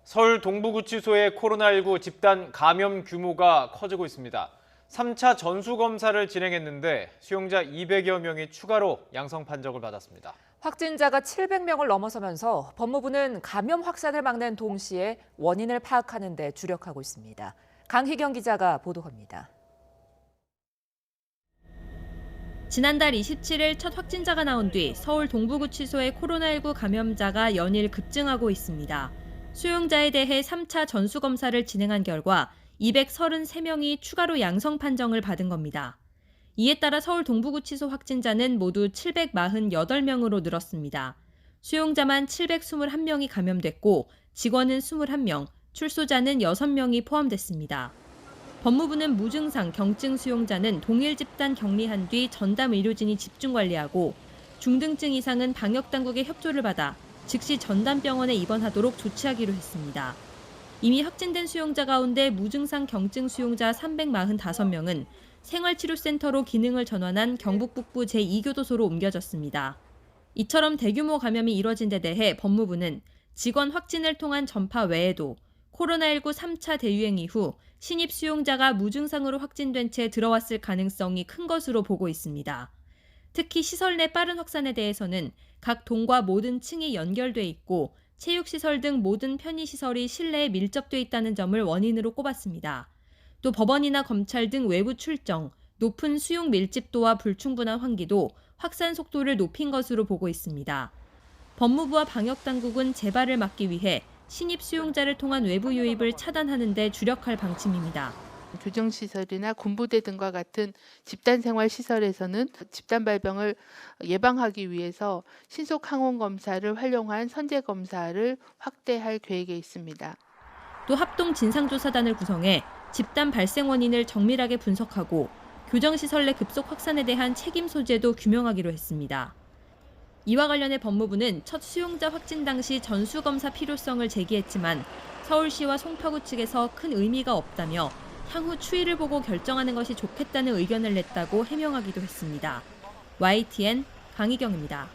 서울 동부구치소의 코로나19 집단 감염 규모가 커지고 있습니다. 3차 전수검사를 진행했는데 수용자 200여 명이 추가로 양성 판정을 받았습니다. 확진자가 700명을 넘어서면서 법무부는 감염 확산을 막는 동시에 원인을 파악하는 데 주력하고 있습니다. 강희경 기자가 보도합니다. 지난달 27일 첫 확진자가 나온 뒤 서울 동부구치소의 코로나19 감염자가 연일 급증하고 있습니다. 수용자에 대해 3차 전수검사를 진행한 결과 233명이 추가로 양성 판정을 받은 겁니다. 이에 따라 서울 동부구치소 확진자는 모두 748명으로 늘었습니다. 수용자만 721명이 감염됐고 직원은 21명, 출소자는 6명이 포함됐습니다. 법무부는 무증상 경증 수용자는 동일 집단 격리한 뒤 전담 의료진이 집중 관리하고 중등증 이상은 방역당국의 협조를 받아 즉시 전담병원에 입원하도록 조치하기로 했습니다. 이미 확진된 수용자 가운데 무증상 경증 수용자 345명은 생활치료센터로 기능을 전환한 경북 북부 제2교도소로 옮겨졌습니다. 이처럼 대규모 감염이 이뤄진 데 대해 법무부는 직원 확진을 통한 전파 외에도 코로나19 3차 대유행 이후 신입 수용자가 무증상으로 확진된 채 들어왔을 가능성이 큰 것으로 보고 있습니다. 특히 시설 내 빠른 확산에 대해서는 각 동과 모든 층이 연결돼 있고 체육시설 등 모든 편의시설이 실내에 밀접돼 있다는 점을 원인으로 꼽았습니다. 또 법원이나 검찰 등 외부 출정, 높은 수용 밀집도와 불충분한 환기도 확산 속도를 높인 것으로 보고 있습니다. 법무부와 방역당국은 재발을 막기 위해 신입 수용자를 통한 외부 유입을 차단하는 데 주력할 방침입니다. 교정시설이나 군부대 등과 같은 집단생활시설에서는 집단 발병을 예방하기 위해서 신속 항원검사를 활용한 선제검사를 확대할 계획에 있습니다. 또 합동 진상조사단을 구성해 집단 발생 원인을 정밀하게 분석하고 교정시설 내 급속 확산에 대한 책임 소재도 규명하기로 했습니다. 이와 관련해 법무부는 첫 수용자 확진 당시 전수검사 필요성을 제기했지만 서울시와 송파구 측에서 큰 의미가 없다며 향후 추이를 보고 결정하는 것이 좋겠다는 의견을 냈다고 해명하기도 했습니다. YTN 강희경입니다.